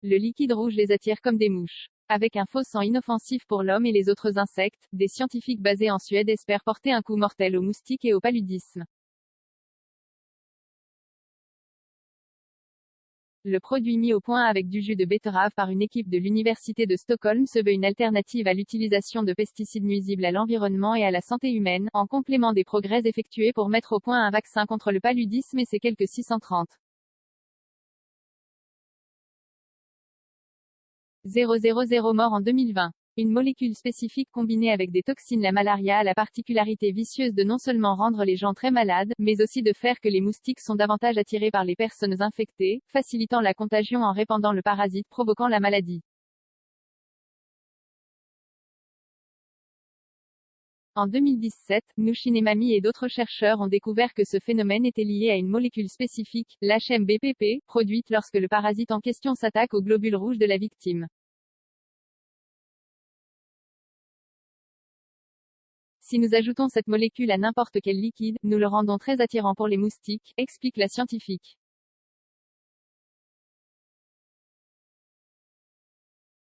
Le liquide rouge les attire comme des mouches. Avec un faux sang inoffensif pour l'homme et les autres insectes, des scientifiques basés en Suède espèrent porter un coup mortel aux moustiques et au paludisme. Le produit mis au point avec du jus de betterave par une équipe de l'Université de Stockholm se veut une alternative à l'utilisation de pesticides nuisibles à l'environnement et à la santé humaine, en complément des progrès effectués pour mettre au point un vaccin contre le paludisme et ses quelques 630 000 morts en 2020. Une molécule spécifique combinée avec des toxines. La malaria a la particularité vicieuse de non seulement rendre les gens très malades, mais aussi de faire que les moustiques sont davantage attirés par les personnes infectées, facilitant la contagion en répandant le parasite provoquant la maladie. En 2017, Nushin Emami et d'autres chercheurs ont découvert que ce phénomène était lié à une molécule spécifique, l'HMBPP, produite lorsque le parasite en question s'attaque aux globules rouges de la victime. Si nous ajoutons cette molécule à n'importe quel liquide, nous le rendons très attirant pour les moustiques, explique la scientifique.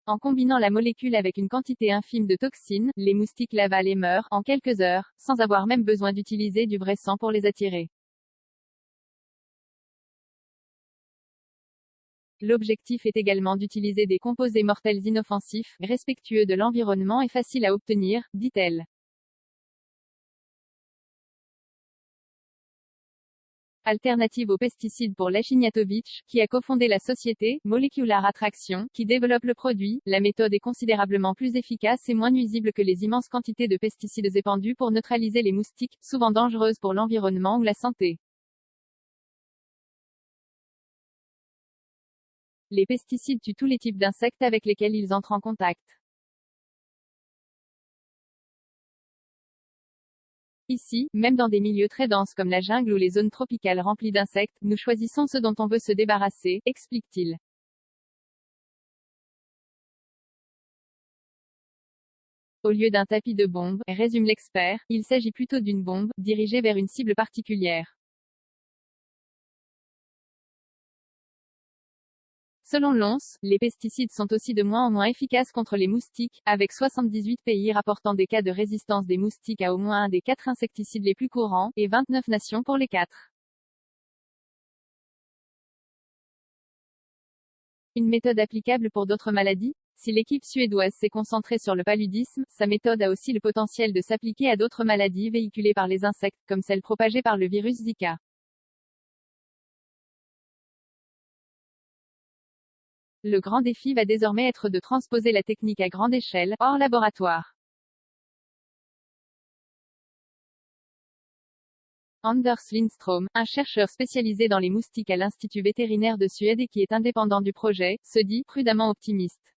En combinant la molécule avec une quantité infime de toxines, les moustiques l'avalent et meurent, en quelques heures, sans avoir même besoin d'utiliser du vrai sang pour les attirer. L'objectif est également d'utiliser des composés mortels inoffensifs, respectueux de l'environnement et faciles à obtenir, dit-elle. Alternative aux pesticides pour Lechiniatowicz, qui a cofondé la société Molecular Attraction, qui développe le produit, la méthode est considérablement plus efficace et moins nuisible que les immenses quantités de pesticides épandus pour neutraliser les moustiques, souvent dangereuses pour l'environnement ou la santé. Les pesticides tuent tous les types d'insectes avec lesquels ils entrent en contact. Ici, même dans des milieux très denses comme la jungle ou les zones tropicales remplies d'insectes, nous choisissons ce dont on veut se débarrasser, explique-t-il. Au lieu d'un tapis de bombes, résume l'expert, il s'agit plutôt d'une bombe, dirigée vers une cible particulière. Selon l'ONS, les pesticides sont aussi de moins en moins efficaces contre les moustiques, avec 78 pays rapportant des cas de résistance des moustiques à au moins un des 4 insecticides les plus courants, et 29 nations pour les 4. Une méthode applicable pour d'autres maladies? Si l'équipe suédoise s'est concentrée sur le paludisme, sa méthode a aussi le potentiel de s'appliquer à d'autres maladies véhiculées par les insectes, comme celles propagées par le virus Zika. Le grand défi va désormais être de transposer la technique à grande échelle, hors laboratoire. Anders Lindström, un chercheur spécialisé dans les moustiques à l'Institut vétérinaire de Suède et qui est indépendant du projet, se dit prudemment optimiste.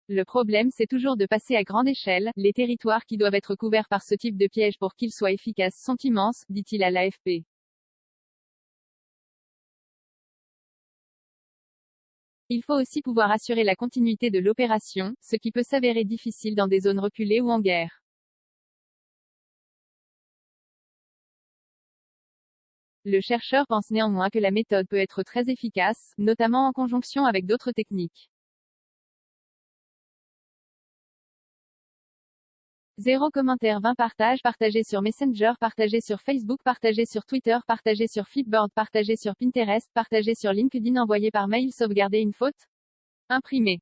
Le problème c'est toujours de passer à grande échelle, les territoires qui doivent être couverts par ce type de piège pour qu'ils soient efficaces sont immenses, dit-il à l'AFP. Il faut aussi pouvoir assurer la continuité de l'opération, ce qui peut s'avérer difficile dans des zones reculées ou en guerre. Le chercheur pense néanmoins que la méthode peut être très efficace, notamment en conjonction avec d'autres techniques. 0 commentaire 20 partages partagé sur Messenger, partagé sur Facebook, partagé sur Twitter, partagé sur Flipboard, partagé sur Pinterest, partagé sur LinkedIn, envoyé par mail, sauvegarder une faute? Imprimé.